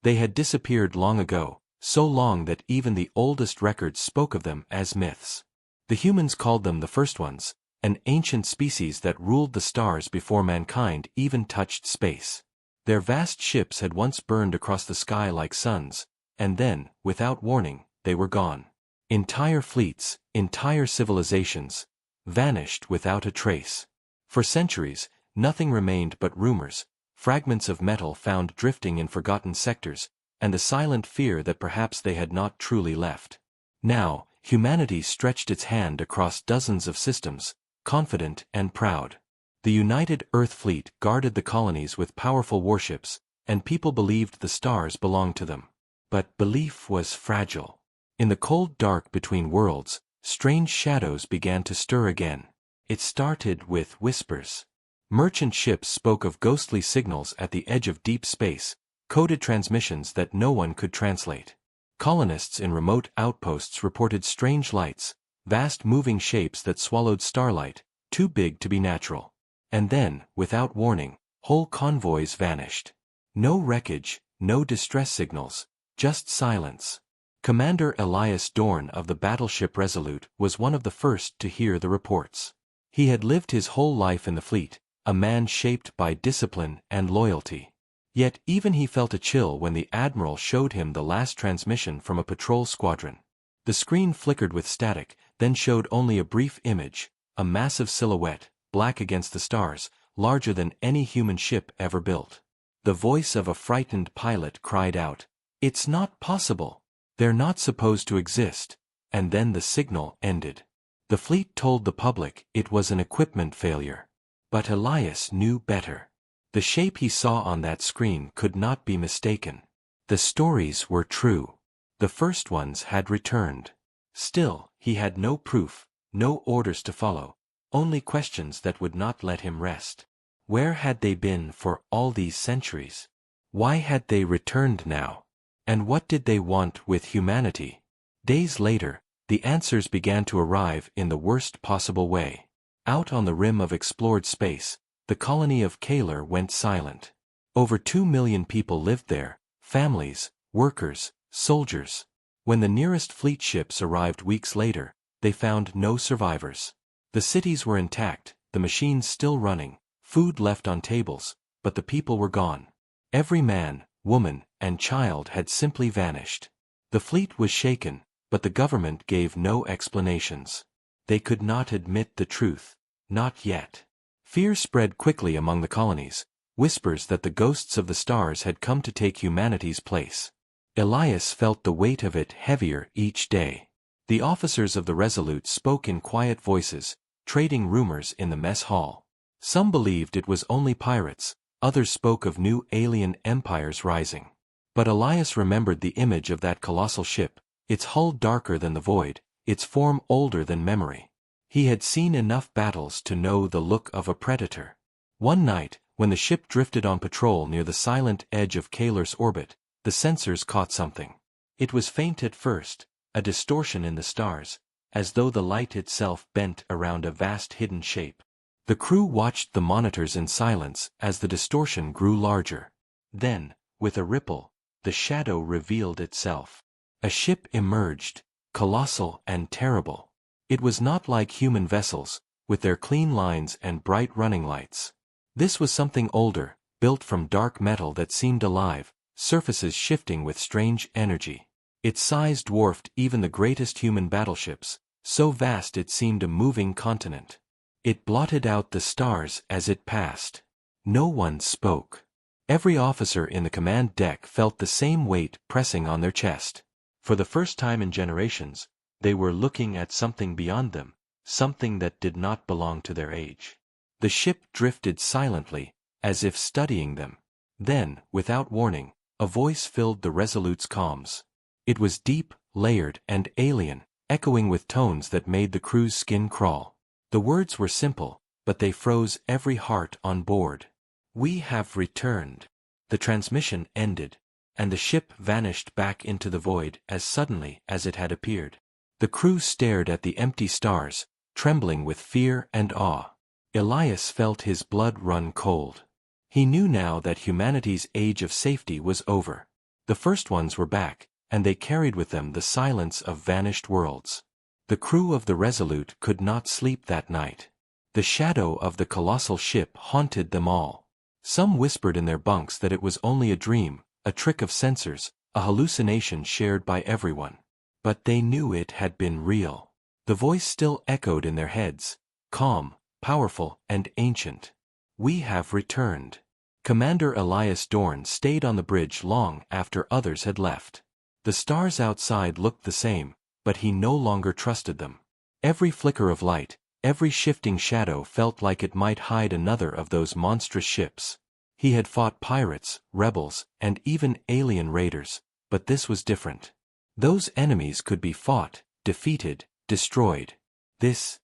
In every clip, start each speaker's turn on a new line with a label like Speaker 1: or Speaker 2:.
Speaker 1: They had disappeared long ago, so long that even the oldest records spoke of them as myths. The humans called them the first ones, an ancient species that ruled the stars before mankind even touched space. Their vast ships had once burned across the sky like suns, and then, without warning, they were gone. Entire fleets, entire civilizations, vanished without a trace. For centuries, nothing remained but rumors, fragments of metal found drifting in forgotten sectors, and the silent fear that perhaps they had not truly left. Now, humanity stretched its hand across dozens of systems, confident and proud. The United Earth Fleet guarded the colonies with powerful warships, and people believed the stars belonged to them. But belief was fragile. In the cold dark between worlds, strange shadows began to stir again. It started with whispers. Merchant ships spoke of ghostly signals at the edge of deep space, coded transmissions that no one could translate. Colonists in remote outposts reported strange lights, vast moving shapes that swallowed starlight, too big to be natural. And then, without warning, whole convoys vanished. No wreckage, no distress signals, just silence. Commander Elias Dorn of the battleship Resolute was one of the first to hear the reports. He had lived his whole life in the fleet, a man shaped by discipline and loyalty. Yet even he felt a chill when the admiral showed him the last transmission from a patrol squadron. The screen flickered with static, then showed only a brief image, a massive silhouette, black against the stars, larger than any human ship ever built. The voice of a frightened pilot cried out, "It's not possible! They're not supposed to exist," and then the signal ended. The fleet told the public it was an equipment failure. But Elias knew better. The shape he saw on that screen could not be mistaken. The stories were true. The first ones had returned. Still, he had no proof, no orders to follow, only questions that would not let him rest. Where had they been for all these centuries? Why had they returned now? And what did they want with humanity? Days later, the answers began to arrive in the worst possible way. Out on the rim of explored space, the colony of Kaler went silent. Over 2 million people lived there, families, workers, soldiers. When the nearest fleet ships arrived weeks later, they found no survivors. The cities were intact, the machines still running, food left on tables, but the people were gone. Every man, woman, and child had simply vanished. The fleet was shaken, but the government gave no explanations. They could not admit the truth. Not yet. Fear spread quickly among the colonies, whispers that the ghosts of the stars had come to take humanity's place. Elias felt the weight of it heavier each day. The officers of the Resolute spoke in quiet voices, trading rumors in the mess hall. Some believed it was only pirates, others spoke of new alien empires rising. But Elias remembered the image of that colossal ship, its hull darker than the void, its form older than memory. He had seen enough battles to know the look of a predator. One night, when the ship drifted on patrol near the silent edge of Kaler's orbit, the sensors caught something. It was faint at first, a distortion in the stars, as though the light itself bent around a vast hidden shape. The crew watched the monitors in silence as the distortion grew larger. Then, with a ripple, the shadow revealed itself. A ship emerged, colossal and terrible. It was not like human vessels, with their clean lines and bright running lights. This was something older, built from dark metal that seemed alive, surfaces shifting with strange energy. Its size dwarfed even the greatest human battleships, so vast it seemed a moving continent. It blotted out the stars as it passed. No one spoke. Every officer in the command deck felt the same weight pressing on their chest. For the first time in generations, they were looking at something beyond them, something that did not belong to their age. The ship drifted silently, as if studying them. Then, without warning, a voice filled the Resolute's comms. It was deep, layered, and alien, echoing with tones that made the crew's skin crawl. The words were simple, but they froze every heart on board. "We have returned." The transmission ended, and the ship vanished back into the void as suddenly as it had appeared. The crew stared at the empty stars, trembling with fear and awe. Elias felt his blood run cold. He knew now that humanity's age of safety was over. The first ones were back, and they carried with them the silence of vanished worlds. The crew of the Resolute could not sleep that night. The shadow of the colossal ship haunted them all. Some whispered in their bunks that it was only a dream, a trick of sensors, a hallucination shared by everyone. But they knew it had been real. The voice still echoed in their heads, calm, powerful, and ancient. "We have returned." Commander Elias Dorn stayed on the bridge long after others had left. The stars outside looked the same, but he no longer trusted them. Every flicker of light, every shifting shadow felt like it might hide another of those monstrous ships. He had fought pirates, rebels, and even alien raiders, but this was different. Those enemies could be fought, defeated, destroyed. This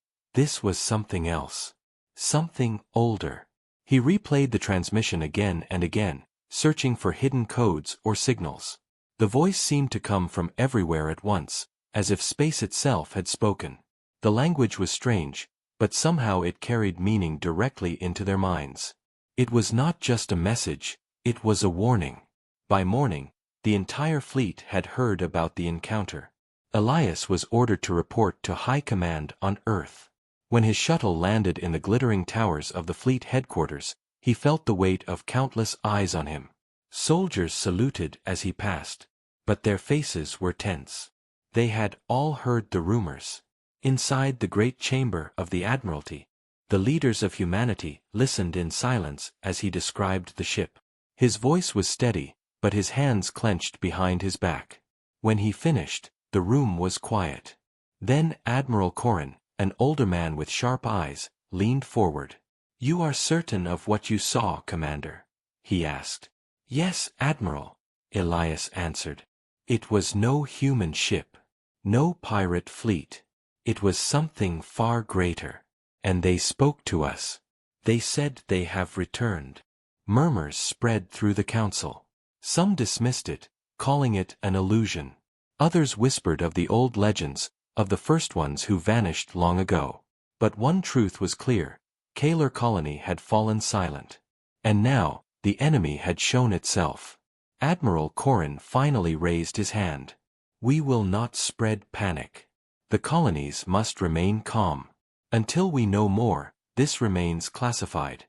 Speaker 1: was something else. Something older. He replayed the transmission again and again, searching for hidden codes or signals. The voice seemed to come from everywhere at once, as if space itself had spoken. The language was strange, but somehow it carried meaning directly into their minds. It was not just a message, it was a warning. By morning, the entire fleet had heard about the encounter. Elias was ordered to report to High Command on Earth. When his shuttle landed in the glittering towers of the fleet headquarters, he felt the weight of countless eyes on him. Soldiers saluted as he passed, but their faces were tense. They had all heard the rumors. Inside the great chamber of the Admiralty, the leaders of humanity listened in silence as he described the ship. His voice was steady, but his hands clenched behind his back. When he finished, the room was quiet. Then Admiral Corrin, an older man with sharp eyes, leaned forward. "You are certain of what you saw, Commander?" he asked. "Yes, Admiral," Elias answered. "It was no human ship, no pirate fleet. It was something far greater. And they spoke to us. They said they have returned." Murmurs spread through the council. Some dismissed it, calling it an illusion. Others whispered of the old legends, of the first ones who vanished long ago. But one truth was clear: Kalar Colony had fallen silent. And now, the enemy had shown itself. Admiral Corrin finally raised his hand. "We will not spread panic. The colonies must remain calm. Until we know more, this remains classified."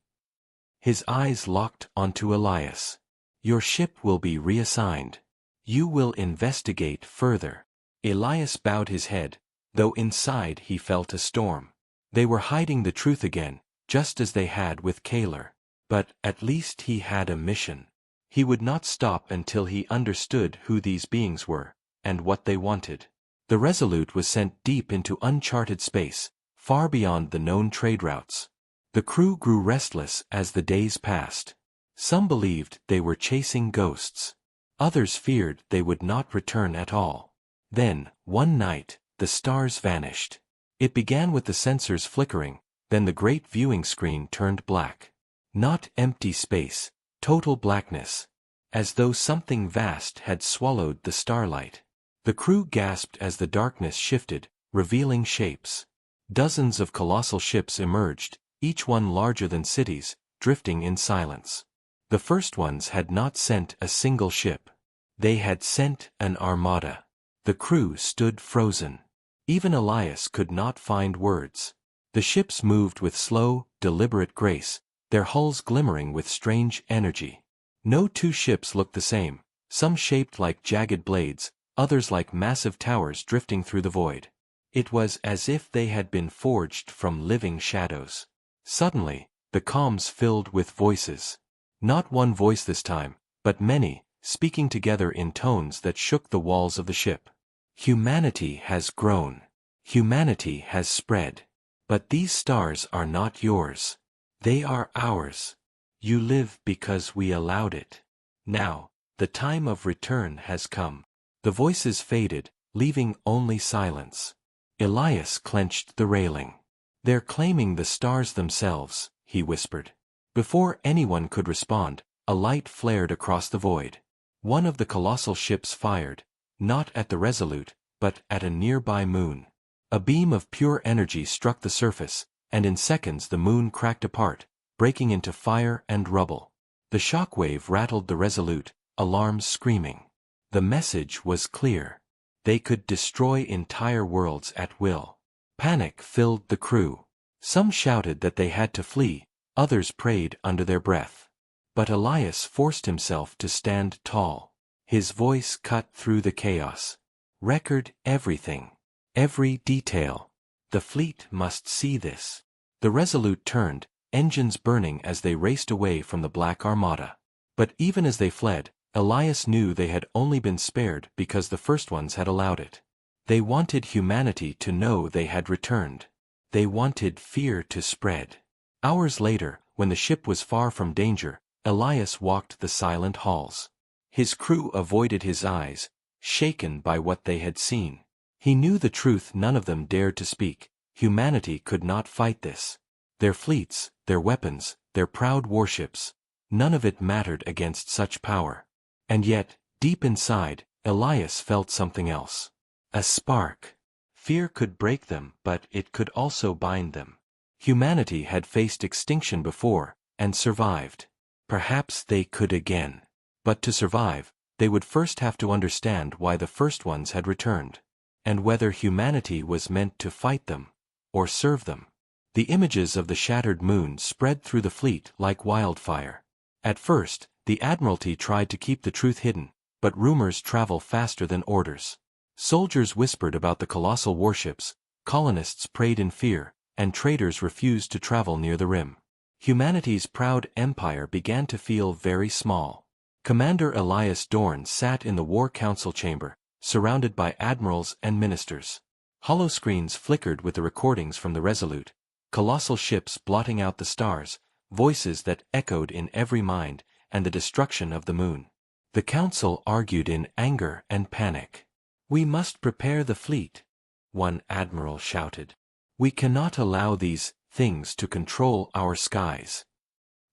Speaker 1: His eyes locked onto Elias. "Your ship will be reassigned. You will investigate further." Elias bowed his head, though inside he felt a storm. They were hiding the truth again, just as they had with Kalar. But at least he had a mission. He would not stop until he understood who these beings were, and what they wanted. The Resolute was sent deep into uncharted space, far beyond the known trade routes. The crew grew restless as the days passed. Some believed they were chasing ghosts. Others feared they would not return at all. Then, one night, the stars vanished. It began with the sensors flickering, then the great viewing screen turned black. Not empty space, total blackness. As though something vast had swallowed the starlight. The crew gasped as the darkness shifted, revealing shapes. Dozens of colossal ships emerged, each one larger than cities, drifting in silence. The first ones had not sent a single ship. They had sent an armada. The crew stood frozen. Even Elias could not find words. The ships moved with slow, deliberate grace, their hulls glimmering with strange energy. No two ships looked the same, some shaped like jagged blades, others like massive towers drifting through the void. It was as if they had been forged from living shadows. Suddenly, the comms filled with voices. Not one voice this time, but many, speaking together in tones that shook the walls of the ship. "Humanity has grown. Humanity has spread. But these stars are not yours. They are ours. You live because we allowed it. Now, the time of return has come." The voices faded, leaving only silence. Elias clenched the railing. "They're claiming the stars themselves," he whispered. Before anyone could respond, a light flared across the void. One of the colossal ships fired, not at the Resolute, but at a nearby moon. A beam of pure energy struck the surface, and in seconds the moon cracked apart, breaking into fire and rubble. The shockwave rattled the Resolute, alarms screaming. The message was clear. They could destroy entire worlds at will. Panic filled the crew. Some shouted that they had to flee, others prayed under their breath. But Elias forced himself to stand tall. His voice cut through the chaos. Record everything. Every detail. The fleet must see this. The Resolute turned, engines burning as they raced away from the Black Armada. But even as they fled, Elias knew they had only been spared because the first ones had allowed it. They wanted humanity to know they had returned. They wanted fear to spread. Hours later, when the ship was far from danger, Elias walked the silent halls. His crew avoided his eyes, shaken by what they had seen. He knew the truth none of them dared to speak. Humanity could not fight this. Their fleets, their weapons, their proud warships, none of it mattered against such power. And yet, deep inside, Elias felt something else. A spark. Fear could break them, but it could also bind them. Humanity had faced extinction before, and survived. Perhaps they could again. But to survive, they would first have to understand why the first ones had returned. And whether humanity was meant to fight them, or serve them. The images of the shattered moon spread through the fleet like wildfire. At first, the Admiralty tried to keep the truth hidden, but rumors travel faster than orders. Soldiers whispered about the colossal warships, colonists prayed in fear, and traders refused to travel near the rim. Humanity's proud empire began to feel very small. Commander Elias Dorn sat in the War Council chamber, surrounded by admirals and ministers. Holoscreens flickered with the recordings from the Resolute, colossal ships blotting out the stars, voices that echoed in every mind, and the destruction of the moon. The council argued in anger and panic. "We must prepare the fleet," one admiral shouted. "We cannot allow these things to control our skies."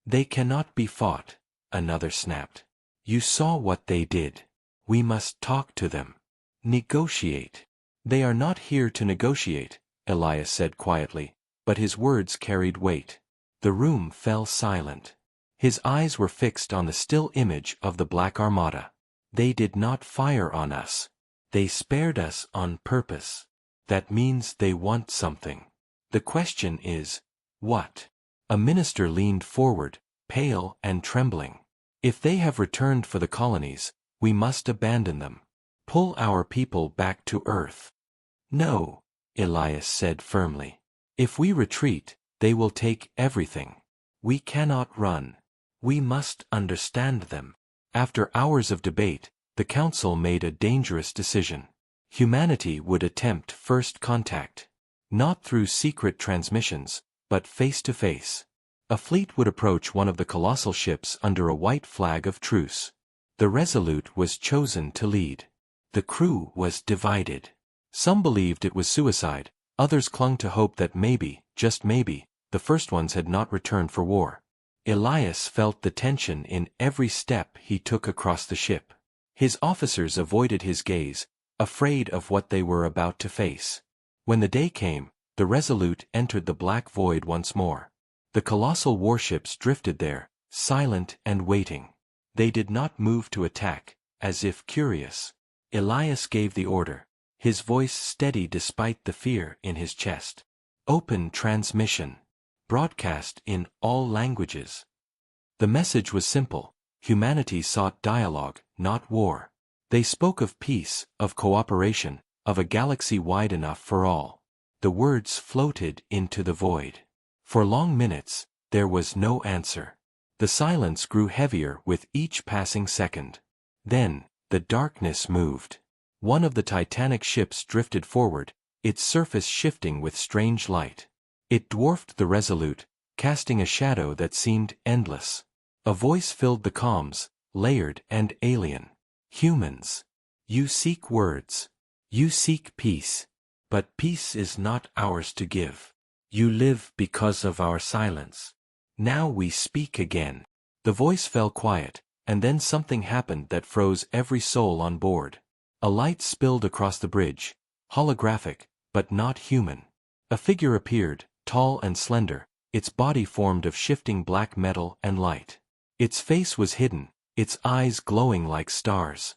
Speaker 1: "They cannot be fought," another snapped. "You saw what they did. We must talk to them. Negotiate." "They are not here to negotiate," Elias said quietly, but his words carried weight. The room fell silent. His eyes were fixed on the still image of the Black Armada. "They did not fire on us. They spared us on purpose. That means they want something. The question is, what?" A minister leaned forward, pale and trembling. "If they have returned for the colonies, we must abandon them. Pull our people back to Earth." "No," Elias said firmly. "If we retreat, they will take everything. We cannot run. We must understand them." After hours of debate, the council made a dangerous decision. Humanity would attempt first contact. Not through secret transmissions, but face to face. A fleet would approach one of the colossal ships under a white flag of truce. The Resolute was chosen to lead. The crew was divided. Some believed it was suicide, others clung to hope that maybe, just maybe, the first ones had not returned for war. Elias felt the tension in every step he took across the ship. His officers avoided his gaze, afraid of what they were about to face. When the day came, the Resolute entered the black void once more. The colossal warships drifted there, silent and waiting. They did not move to attack, as if curious. Elias gave the order, his voice steady despite the fear in his chest. "Open transmission. Broadcast in all languages." The message was simple. Humanity sought dialogue, not war. They spoke of peace, of cooperation, of a galaxy wide enough for all. The words floated into the void. For long minutes, there was no answer. The silence grew heavier with each passing second. Then, the darkness moved. One of the Titanic ships drifted forward, its surface shifting with strange light. It dwarfed the Resolute, casting a shadow that seemed endless. A voice filled the comms, layered and alien. "Humans. You seek words. You seek peace. But peace is not ours to give. You live because of our silence. Now we speak again." The voice fell quiet, and then something happened that froze every soul on board. A light spilled across the bridge, holographic, but not human. A figure appeared, tall and slender, its body formed of shifting black metal and light. Its face was hidden, its eyes glowing like stars.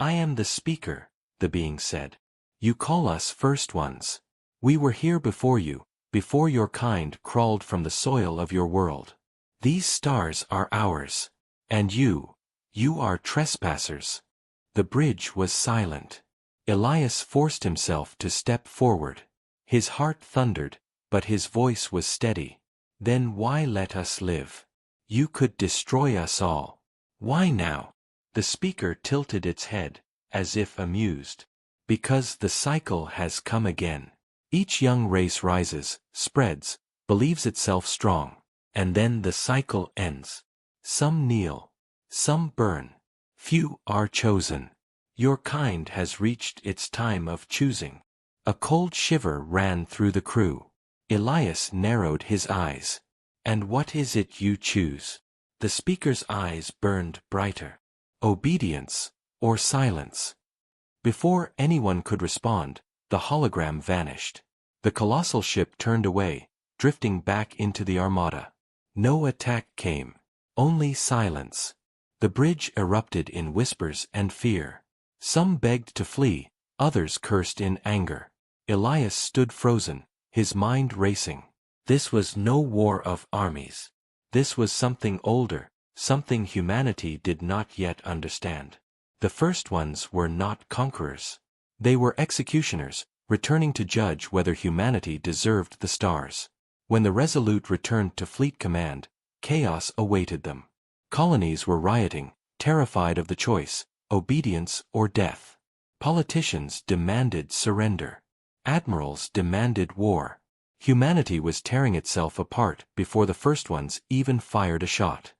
Speaker 1: I am the speaker, the being said. You call us first ones. We were here before you, before your kind crawled from the soil of your world. These stars are ours. And you are trespassers. The bridge was silent. Elias forced himself to step forward. His heart thundered, but his voice was steady. Then why let us live? You could destroy us all. Why now? The speaker tilted its head, as if amused. Because the cycle has come again. Each young race rises, spreads, believes itself strong, and then the cycle ends. Some kneel. Some burn. Few are chosen. Your kind has reached its time of choosing. A cold shiver ran through the crew. Elias narrowed his eyes. And what is it you choose? The speaker's eyes burned brighter. Obedience, or silence? Before anyone could respond, the hologram vanished. The colossal ship turned away, drifting back into the armada. No attack came. Only silence. The bridge erupted in whispers and fear. Some begged to flee, others cursed in anger. Elias stood frozen, his mind racing. This was no war of armies. This was something older, something humanity did not yet understand. The first ones were not conquerors. They were executioners, returning to judge whether humanity deserved the stars. When the Resolute returned to Fleet Command, chaos awaited them. Colonies were rioting, terrified of the choice, obedience or death. Politicians demanded surrender. Admirals demanded war. Humanity was tearing itself apart before the first ones even fired a shot.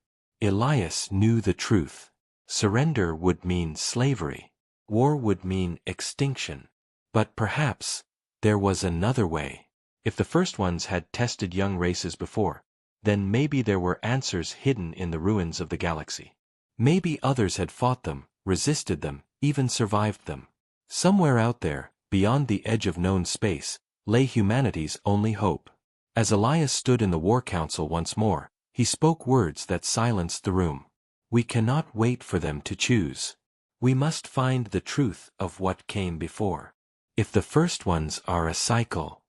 Speaker 1: Elias knew the truth. Surrender would mean slavery. War would mean extinction. But perhaps there was another way. If the first ones had tested young races before, then maybe there were answers hidden in the ruins of the galaxy. Maybe others had fought them, resisted them, even survived them. Somewhere out there, beyond the edge of known space, lay humanity's only hope. As Elias stood in the War Council once more, he spoke words that silenced the room. We cannot wait for them to choose. We must find the truth of what came before. If the first ones are a cycle,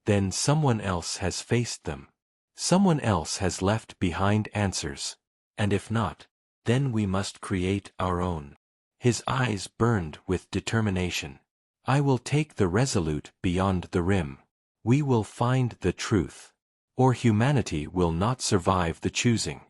Speaker 1: then someone else has faced them. Someone else has left behind answers. And if not, then we must create our own. His eyes burned with determination. I will take the Resolute beyond the rim. We will find the truth. Or humanity will not survive the choosing.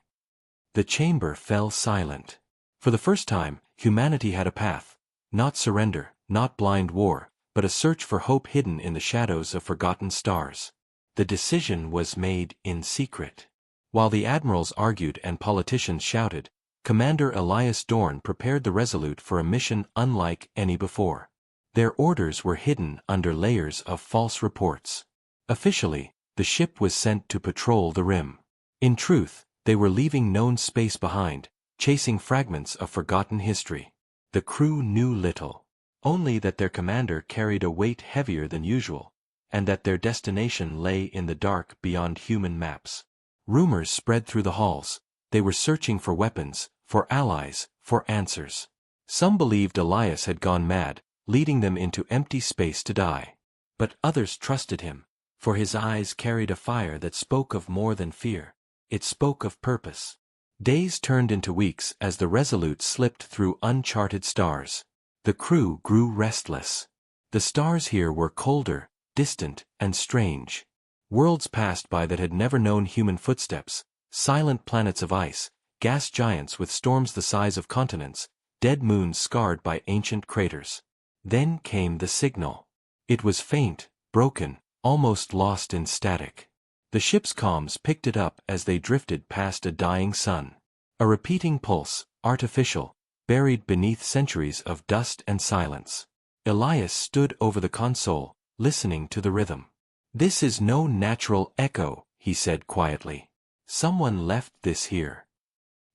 Speaker 1: The chamber fell silent. For the first time, humanity had a path. Not surrender, not blind war, but a search for hope hidden in the shadows of forgotten stars. The decision was made in secret. While the admirals argued and politicians shouted, Commander Elias Dorn prepared the Resolute for a mission unlike any before. Their orders were hidden under layers of false reports. Officially, the ship was sent to patrol the rim. In truth, they were leaving known space behind, chasing fragments of forgotten history. The crew knew little. Only that their commander carried a weight heavier than usual, and that their destination lay in the dark beyond human maps. Rumors spread through the halls. They were searching for weapons, for allies, for answers. Some believed Elias had gone mad, leading them into empty space to die. But others trusted him, for his eyes carried a fire that spoke of more than fear. It spoke of purpose. Days turned into weeks as the Resolute slipped through uncharted stars. The crew grew restless. The stars here were colder, distant, and strange. Worlds passed by that had never known human footsteps, silent planets of ice, gas giants with storms the size of continents, dead moons scarred by ancient craters. Then came the signal. It was faint, broken, almost lost in static. The ship's comms picked it up as they drifted past a dying sun. A repeating pulse, artificial, buried beneath centuries of dust and silence. Elias stood over the console, listening to the rhythm. This is no natural echo, he said quietly. Someone left this here.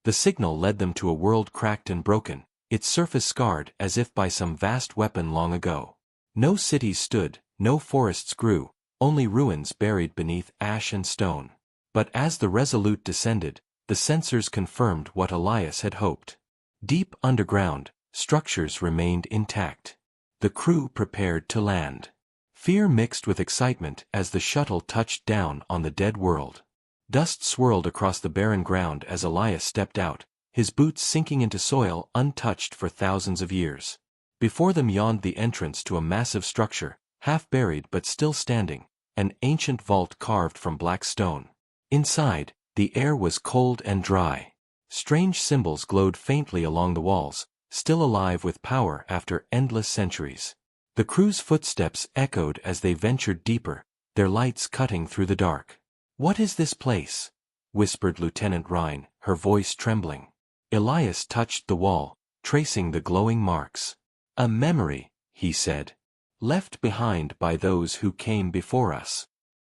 Speaker 1: The signal led them to a world cracked and broken, its surface scarred as if by some vast weapon long ago. No cities stood, no forests grew, only ruins buried beneath ash and stone. But as the Resolute descended, the sensors confirmed what Elias had hoped. Deep underground, structures remained intact. The crew prepared to land. Fear mixed with excitement as the shuttle touched down on the dead world. Dust swirled across the barren ground as Elias stepped out, his boots sinking into soil untouched for thousands of years. Before them yawned the entrance to a massive structure, half buried but still standing, an ancient vault carved from black stone. Inside, the air was cold and dry. Strange symbols glowed faintly along the walls, still alive with power after endless centuries. The crew's footsteps echoed as they ventured deeper, their lights cutting through the dark. "What is this place?" whispered Lieutenant Rhine, her voice trembling. Elias touched the wall, tracing the glowing marks. "A memory," he said. "Left behind by those who came before us."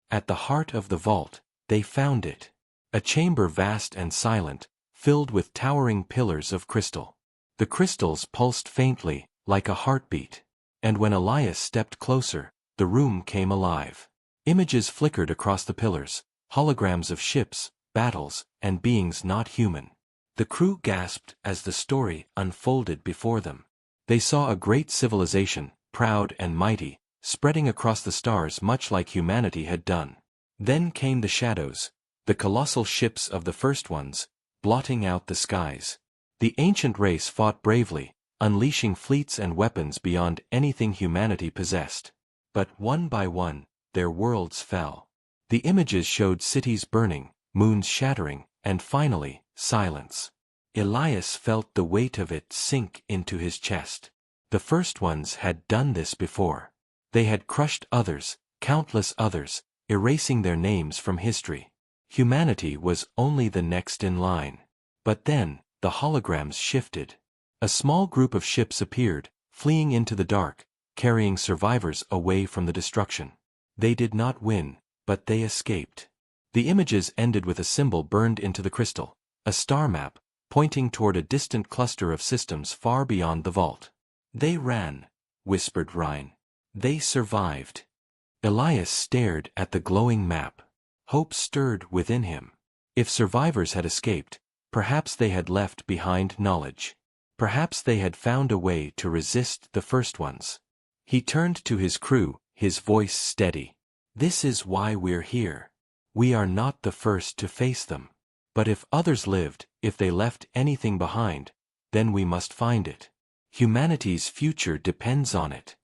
Speaker 1: At the heart of the vault, they found it. A chamber vast and silent, filled with towering pillars of crystal. The crystals pulsed faintly, like a heartbeat. And when Elias stepped closer, the room came alive. Images flickered across the pillars, holograms of ships, battles, and beings not human. The crew gasped as the story unfolded before them. They saw a great civilization, proud and mighty, spreading across the stars much like humanity had done. Then came the shadows, the colossal ships of the first ones, blotting out the skies. The ancient race fought bravely, unleashing fleets and weapons beyond anything humanity possessed. But one by one, their worlds fell. The images showed cities burning, moons shattering, and finally, silence. Elias felt the weight of it sink into his chest. The first ones had done this before. They had crushed others, countless others, erasing their names from history. Humanity was only the next in line. But then, the holograms shifted. A small group of ships appeared, fleeing into the dark, carrying survivors away from the destruction. They did not win, but they escaped. The images ended with a symbol burned into the crystal, a star map, pointing toward a distant cluster of systems far beyond the vault. "They ran," whispered Rhine. "They survived." Elias stared at the glowing map. Hope stirred within him. If survivors had escaped, perhaps they had left behind knowledge. Perhaps they had found a way to resist the first ones. He turned to his crew, his voice steady. "This is why we're here. We are not the first to face them. But if others lived, if they left anything behind, then we must find it. Humanity's future depends on it."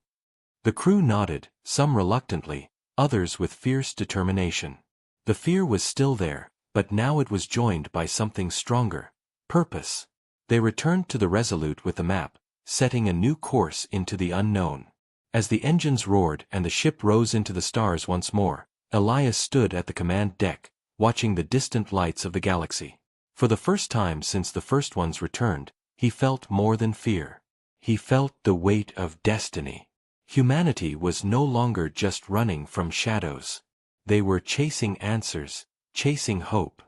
Speaker 1: The crew nodded, some reluctantly, others with fierce determination. The fear was still there, but now it was joined by something stronger: purpose. They returned to the Resolute with the map, setting a new course into the unknown. As the engines roared and the ship rose into the stars once more, Elias stood at the command deck, watching the distant lights of the galaxy. For the first time since the first ones returned, he felt more than fear. He felt the weight of destiny. Humanity was no longer just running from shadows. They were chasing answers, chasing hope.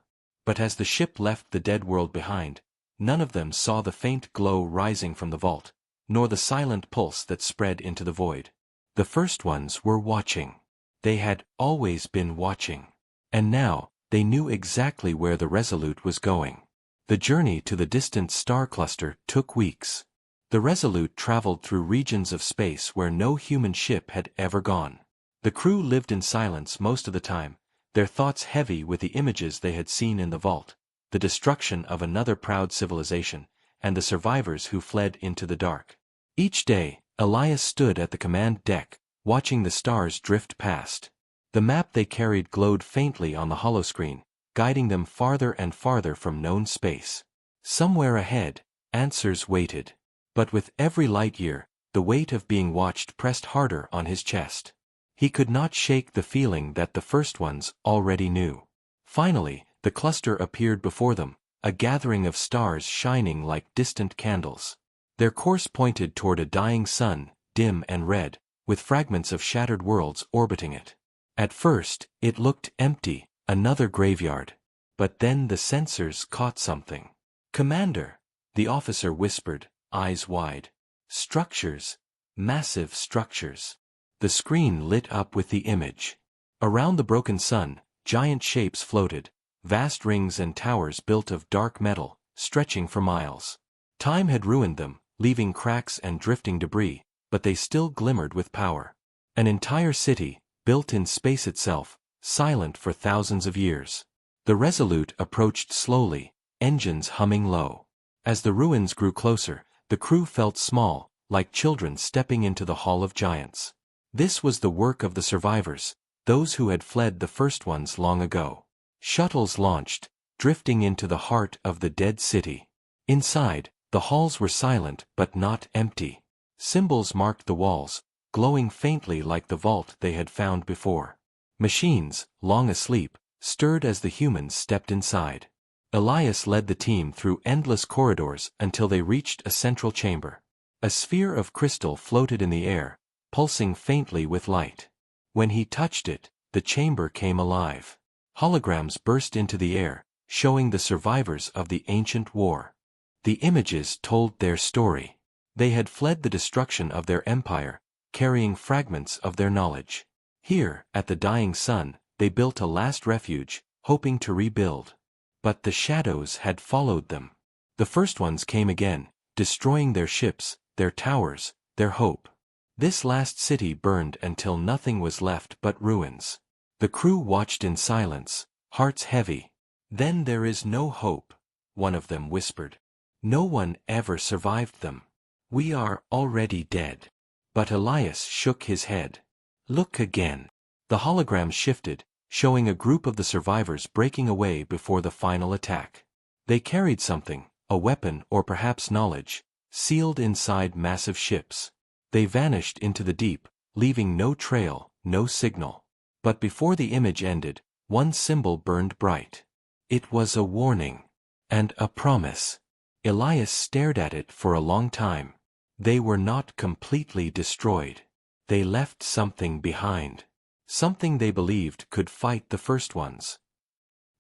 Speaker 1: But as the ship left the dead world behind, none of them saw the faint glow rising from the vault, nor the silent pulse that spread into the void. The first ones were watching. They had always been watching. And now, they knew exactly where the Resolute was going. The journey to the distant star cluster took weeks. The Resolute traveled through regions of space where no human ship had ever gone. The crew lived in silence most of the time, their thoughts heavy with the images they had seen in the vault, the destruction of another proud civilization, and the survivors who fled into the dark. Each day, Elias stood at the command deck, watching the stars drift past. The map they carried glowed faintly on the holoscreen, guiding them farther and farther from known space. Somewhere ahead, answers waited. But with every light year, the weight of being watched pressed harder on his chest. He could not shake the feeling that the first ones already knew. Finally, the cluster appeared before them, a gathering of stars shining like distant candles. Their course pointed toward a dying sun, dim and red, with fragments of shattered worlds orbiting it. At first, it looked empty, another graveyard. But then the sensors caught something. "Commander," the officer whispered, eyes wide. "Structures. Massive structures." The screen lit up with the image. Around the broken sun, giant shapes floated, vast rings and towers built of dark metal, stretching for miles. Time had ruined them, leaving cracks and drifting debris, but they still glimmered with power. An entire city, built in space itself, silent for thousands of years. The Resolute approached slowly, engines humming low. As the ruins grew closer, the crew felt small, like children stepping into the Hall of Giants. This was the work of the survivors, those who had fled the first ones long ago. Shuttles launched, drifting into the heart of the dead city. Inside, the halls were silent but not empty. Symbols marked the walls, glowing faintly like the vault they had found before. Machines, long asleep, stirred as the humans stepped inside. Elias led the team through endless corridors until they reached a central chamber. A sphere of crystal floated in the air, pulsing faintly with light. When he touched it, the chamber came alive. Holograms burst into the air, showing the survivors of the ancient war. The images told their story. They had fled the destruction of their empire, carrying fragments of their knowledge. Here, at the dying sun, they built a last refuge, hoping to rebuild. But the shadows had followed them. The first ones came again, destroying their ships, their towers, their hope. This last city burned until nothing was left but ruins. The crew watched in silence, hearts heavy. "Then there is no hope," one of them whispered. "No one ever survived them. We are already dead." But Elias shook his head. "Look again." The hologram shifted, showing a group of the survivors breaking away before the final attack. They carried something, a weapon or perhaps knowledge, sealed inside massive ships. They vanished into the deep, leaving no trail, no signal. But before the image ended, one symbol burned bright. It was a warning. And a promise. Elias stared at it for a long time. They were not completely destroyed. They left something behind. Something they believed could fight the first ones.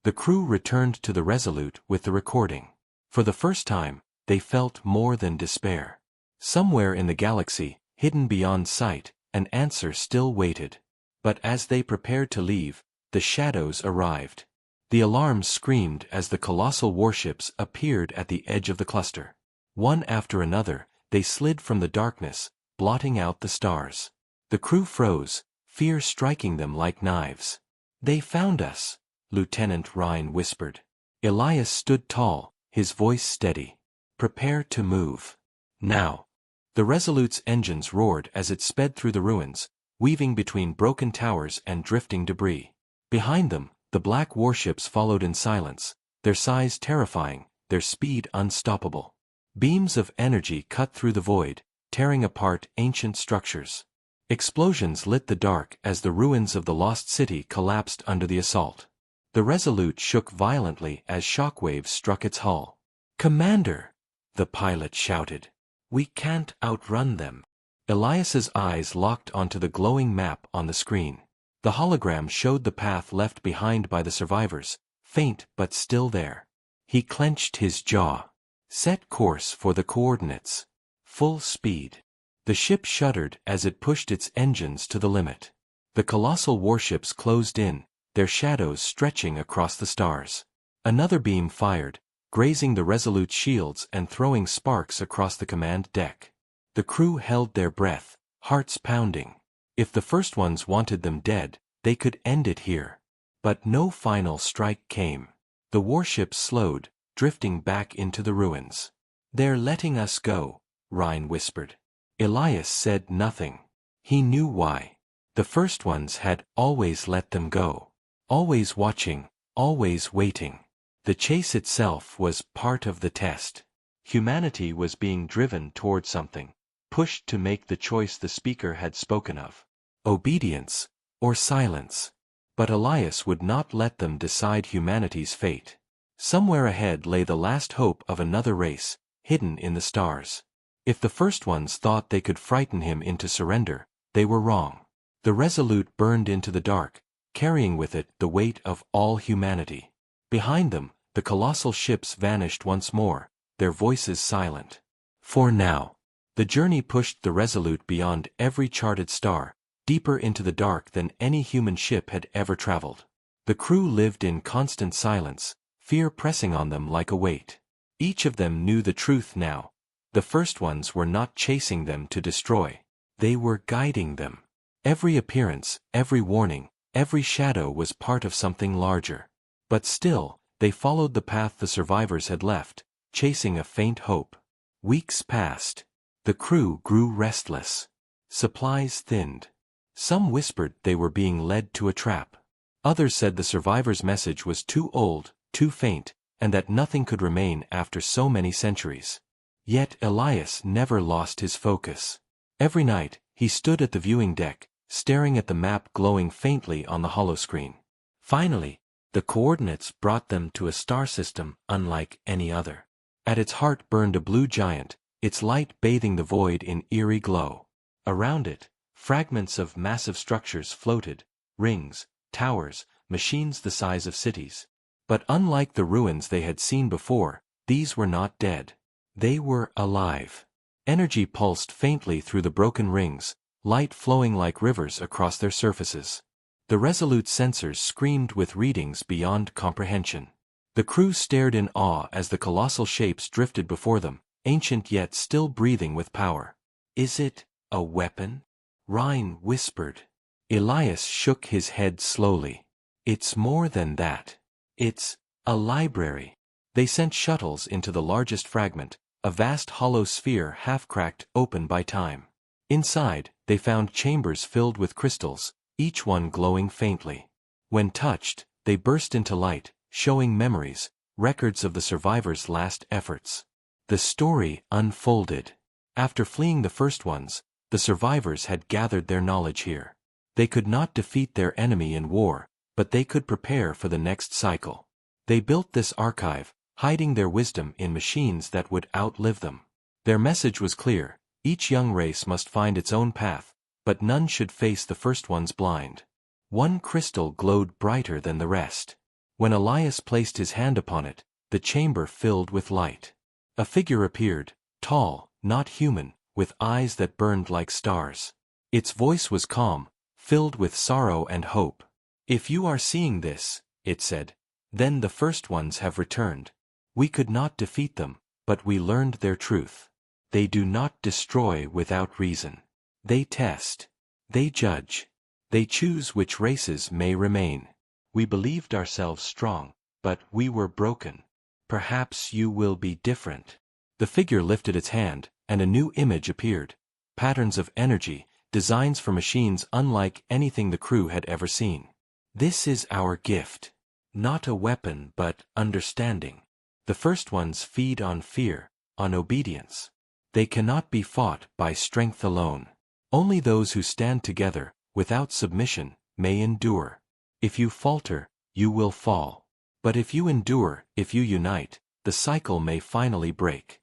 Speaker 1: The crew returned to the Resolute with the recording. For the first time, they felt more than despair. Somewhere in the galaxy, hidden beyond sight, an answer still waited. But as they prepared to leave, the shadows arrived. The alarms screamed as the colossal warships appeared at the edge of the cluster. One after another, they slid from the darkness, blotting out the stars. The crew froze, fear striking them like knives. "They found us," Lieutenant Rhine whispered. Elias stood tall, his voice steady. "Prepare to move. Now." The Resolute's engines roared as it sped through the ruins, weaving between broken towers and drifting debris. Behind them, the black warships followed in silence, their size terrifying, their speed unstoppable. Beams of energy cut through the void, tearing apart ancient structures. Explosions lit the dark as the ruins of the lost city collapsed under the assault. The Resolute shook violently as shockwaves struck its hull. "Commander!" the pilot shouted. "We can't outrun them." Elias's eyes locked onto the glowing map on the screen. The hologram showed the path left behind by the survivors, faint but still there. He clenched his jaw. "Set course for the coordinates. Full speed." The ship shuddered as it pushed its engines to the limit. The colossal warships closed in, their shadows stretching across the stars. Another beam fired, grazing the Resolute's shields and throwing sparks across the command deck. The crew held their breath, hearts pounding. If the first ones wanted them dead, they could end it here. But no final strike came. The warships slowed, drifting back into the ruins. "They're letting us go," Rhine whispered. Elias said nothing. He knew why. The first ones had always let them go. Always watching, always waiting. The chase itself was part of the test. Humanity was being driven toward something, pushed to make the choice the speaker had spoken of. Obedience, or silence. But Elias would not let them decide humanity's fate. Somewhere ahead lay the last hope of another race, hidden in the stars. If the first ones thought they could frighten him into surrender, they were wrong. The Resolute burned into the dark, carrying with it the weight of all humanity. Behind them, the colossal ships vanished once more, their voices silent. For now. The journey pushed the Resolute beyond every charted star, deeper into the dark than any human ship had ever traveled. The crew lived in constant silence, fear pressing on them like a weight. Each of them knew the truth now. The first ones were not chasing them to destroy. They were guiding them. Every appearance, every warning, every shadow was part of something larger. But still, they followed the path the survivors had left, chasing a faint hope. Weeks passed. The crew grew restless. Supplies thinned. Some whispered they were being led to a trap. Others said the survivors' message was too old, too faint, and that nothing could remain after so many centuries. Yet Elias never lost his focus. Every night, he stood at the viewing deck, staring at the map glowing faintly on the holoscreen. Finally, the coordinates brought them to a star system unlike any other. At its heart burned a blue giant, its light bathing the void in eerie glow. Around it, fragments of massive structures floated, rings, towers, machines the size of cities. But unlike the ruins they had seen before, these were not dead. They were alive. Energy pulsed faintly through the broken rings, light flowing like rivers across their surfaces. The resolute sensors screamed with readings beyond comprehension. The crew stared in awe as the colossal shapes drifted before them, ancient yet still breathing with power. "Is it a weapon?" Ryan whispered. Elias shook his head slowly. "It's more than that. It's a library." They sent shuttles into the largest fragment, a vast hollow sphere half-cracked open by time. Inside, they found chambers filled with crystals, each one glowing faintly. When touched, they burst into light, showing memories, records of the survivors' last efforts. The story unfolded. After fleeing the first ones, the survivors had gathered their knowledge here. They could not defeat their enemy in war, but they could prepare for the next cycle. They built this archive, hiding their wisdom in machines that would outlive them. Their message was clear: each young race must find its own path, but none should face the first ones blind. One crystal glowed brighter than the rest. When Elias placed his hand upon it, the chamber filled with light. A figure appeared, tall, not human, with eyes that burned like stars. Its voice was calm, filled with sorrow and hope. "If you are seeing this," it said, "then the first ones have returned. We could not defeat them, but we learned their truth. They do not destroy without reason. They test. They judge. They choose which races may remain. We believed ourselves strong, but we were broken. Perhaps you will be different." The figure lifted its hand, and a new image appeared. Patterns of energy, designs for machines unlike anything the crew had ever seen. "This is our gift. Not a weapon but understanding. The first ones feed on fear, on obedience. They cannot be fought by strength alone. Only those who stand together, without submission, may endure. If you falter, you will fall. But if you endure, if you unite, the cycle may finally break."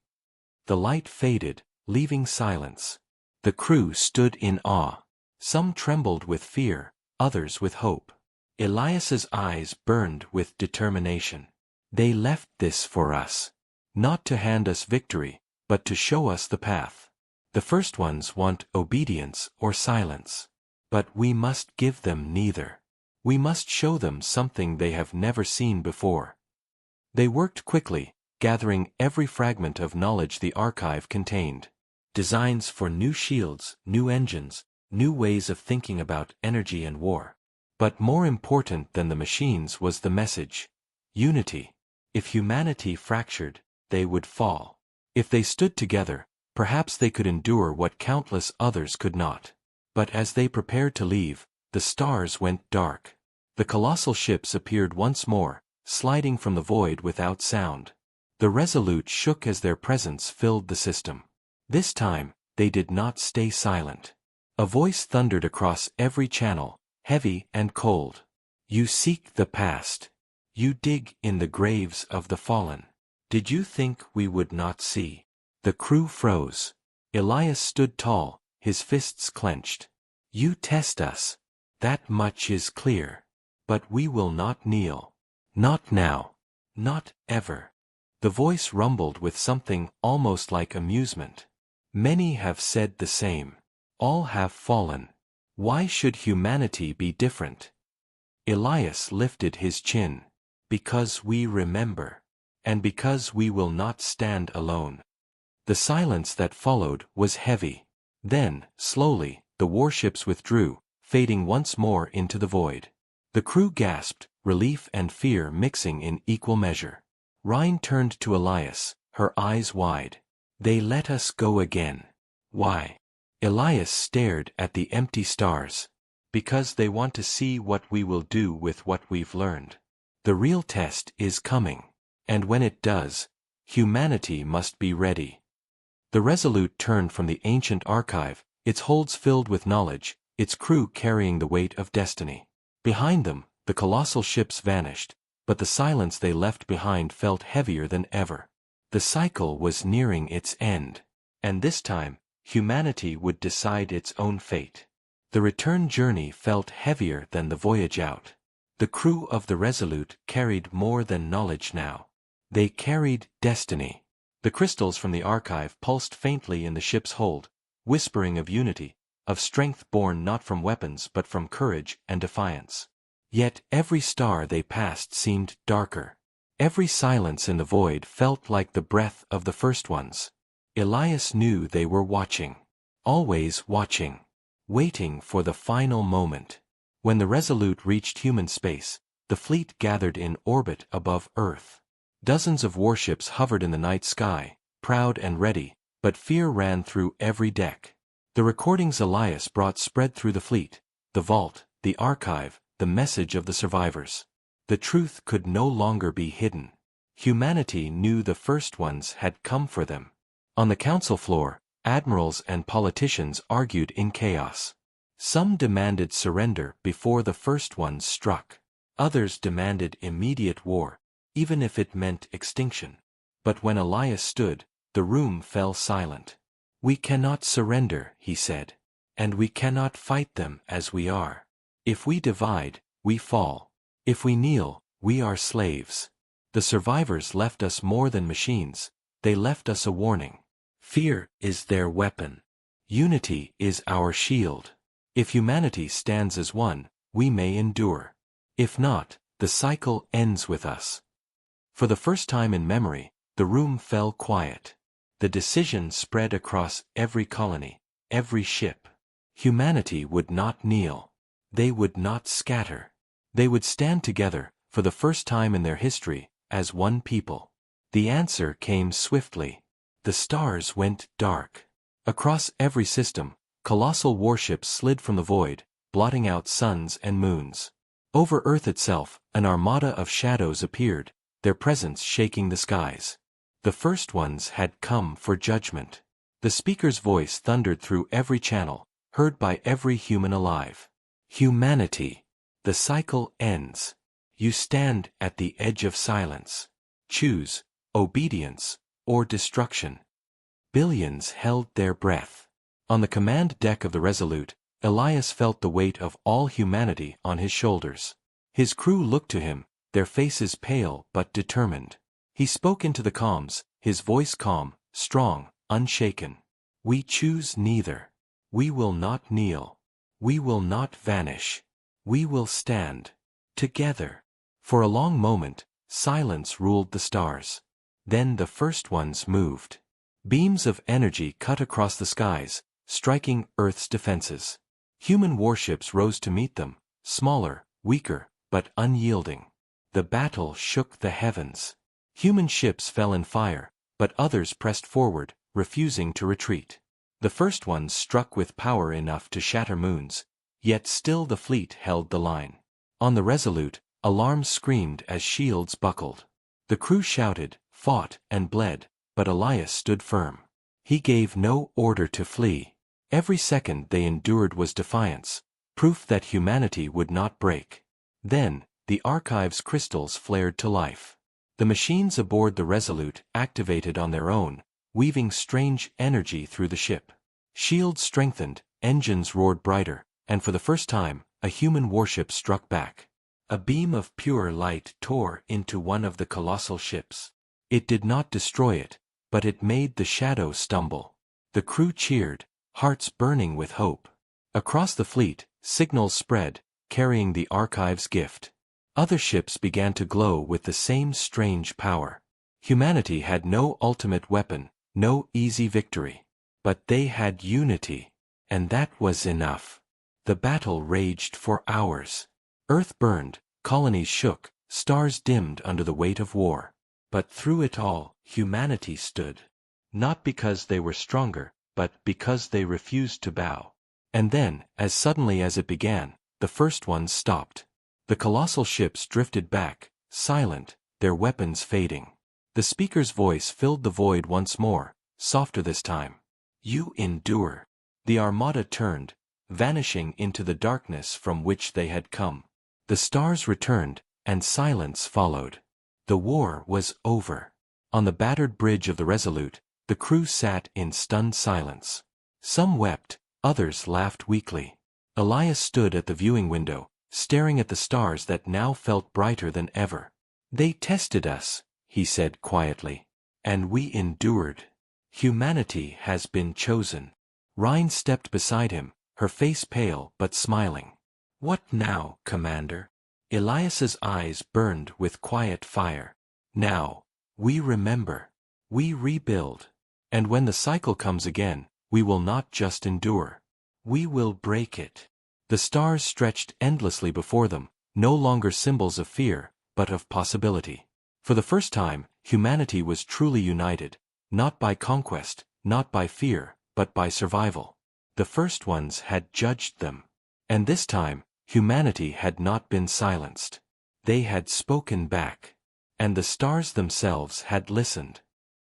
Speaker 1: The light faded, leaving silence. The crew stood in awe. Some trembled with fear, others with hope. Elias's eyes burned with determination. "They left this for us. Not to hand us victory, but to show us the path. The first ones want obedience or silence. But we must give them neither. We must show them something they have never seen before." They worked quickly, gathering every fragment of knowledge the archive contained. Designs for new shields, new engines, new ways of thinking about energy and war. But more important than the machines was the message: unity. If humanity fractured, they would fall. If they stood together, perhaps they could endure what countless others could not. But as they prepared to leave, the stars went dark. The colossal ships appeared once more, sliding from the void without sound. The Resolute shook as their presence filled the system. This time, they did not stay silent. A voice thundered across every channel, heavy and cold. "You seek the past. You dig in the graves of the fallen. Did you think we would not see?" The crew froze. Elias stood tall, his fists clenched. "You test us. That much is clear. But we will not kneel. Not now. Not ever." The voice rumbled with something almost like amusement. "Many have said the same. All have fallen. Why should humanity be different?" Elias lifted his chin. "Because we remember. And because we will not stand alone." The silence that followed was heavy. Then, slowly, the warships withdrew, fading once more into the void. The crew gasped, relief and fear mixing in equal measure. Rhine turned to Elias, her eyes wide. "They let us go again. Why?" Elias stared at the empty stars. "Because they want to see what we will do with what we've learned. The real test is coming. And when it does, humanity must be ready." The Resolute turned from the ancient archive, its holds filled with knowledge, its crew carrying the weight of destiny. Behind them, the colossal ships vanished, but the silence they left behind felt heavier than ever. The cycle was nearing its end. And this time, humanity would decide its own fate. The return journey felt heavier than the voyage out. The crew of the Resolute carried more than knowledge now. They carried destiny. The crystals from the archive pulsed faintly in the ship's hold, whispering of unity, of strength born not from weapons but from courage and defiance. Yet every star they passed seemed darker. Every silence in the void felt like the breath of the first ones. Elias knew they were watching. Always watching. Waiting for the final moment. When the Resolute reached human space, the fleet gathered in orbit above Earth. Dozens of warships hovered in the night sky, proud and ready, but fear ran through every deck. The recordings Elias brought spread through the fleet, the vault, the archive, the message of the survivors. The truth could no longer be hidden. Humanity knew the first ones had come for them. On the council floor, admirals and politicians argued in chaos. Some demanded surrender before the first ones struck. Others demanded immediate war, even if it meant extinction. But when Elias stood, the room fell silent. "We cannot surrender," he said. "And we cannot fight them as we are. If we divide, we fall. If we kneel, we are slaves." The survivors left us more than machines, they left us a warning. Fear is their weapon. Unity is our shield. If humanity stands as one, we may endure. If not, the cycle ends with us. For the first time in memory, the room fell quiet. The decision spread across every colony, every ship. Humanity would not kneel. They would not scatter. They would stand together, for the first time in their history, as one people. The answer came swiftly. The stars went dark. Across every system, colossal warships slid from the void, blotting out suns and moons. Over Earth itself, an armada of shadows appeared, their presence shaking the skies. The first ones had come for judgment. The speaker's voice thundered through every channel, heard by every human alive. "Humanity. The cycle ends. You stand at the edge of silence. Choose obedience or destruction." Billions held their breath. On the command deck of the Resolute, Elias felt the weight of all humanity on his shoulders. His crew looked to him, their faces pale but determined. He spoke into the comms, his voice calm, strong, unshaken. "We choose neither. We will not kneel. We will not vanish. We will stand. Together." For a long moment, silence ruled the stars. Then the first ones moved. Beams of energy cut across the skies, striking Earth's defenses. Human warships rose to meet them, smaller, weaker, but unyielding. The battle shook the heavens. Human ships fell in fire, but others pressed forward, refusing to retreat. The first ones struck with power enough to shatter moons, yet still the fleet held the line. On the Resolute, alarms screamed as shields buckled. The crew shouted, fought, and bled, but Elias stood firm. He gave no order to flee. Every second they endured was defiance, proof that humanity would not break. Then, the archive's crystals flared to life. The machines aboard the Resolute activated on their own, weaving strange energy through the ship. Shields strengthened, engines roared brighter, and for the first time, a human warship struck back. A beam of pure light tore into one of the colossal ships. It did not destroy it, but it made the shadow stumble. The crew cheered, hearts burning with hope. Across the fleet, signals spread, carrying the archive's gift. Other ships began to glow with the same strange power. Humanity had no ultimate weapon, no easy victory. But they had unity. And that was enough. The battle raged for hours. Earth burned, colonies shook, stars dimmed under the weight of war. But through it all, humanity stood. Not because they were stronger, but because they refused to bow. And then, as suddenly as it began, the first ones stopped. The colossal ships drifted back, silent, their weapons fading. The speaker's voice filled the void once more, softer this time. You endure. The armada turned, vanishing into the darkness from which they had come. The stars returned, and silence followed. The war was over. On the battered bridge of the Resolute, the crew sat in stunned silence. Some wept, others laughed weakly. Elias stood at the viewing window, staring at the stars that now felt brighter than ever. They tested us, he said quietly. And we endured. Humanity has been chosen. Rhine stepped beside him, her face pale but smiling. What now, Commander? Elias's eyes burned with quiet fire. Now, we remember. We rebuild. And when the cycle comes again, we will not just endure. We will break it. The stars stretched endlessly before them, no longer symbols of fear, but of possibility. For the first time, humanity was truly united, not by conquest, not by fear, but by survival. The first ones had judged them. And this time, humanity had not been silenced. They had spoken back. And the stars themselves had listened.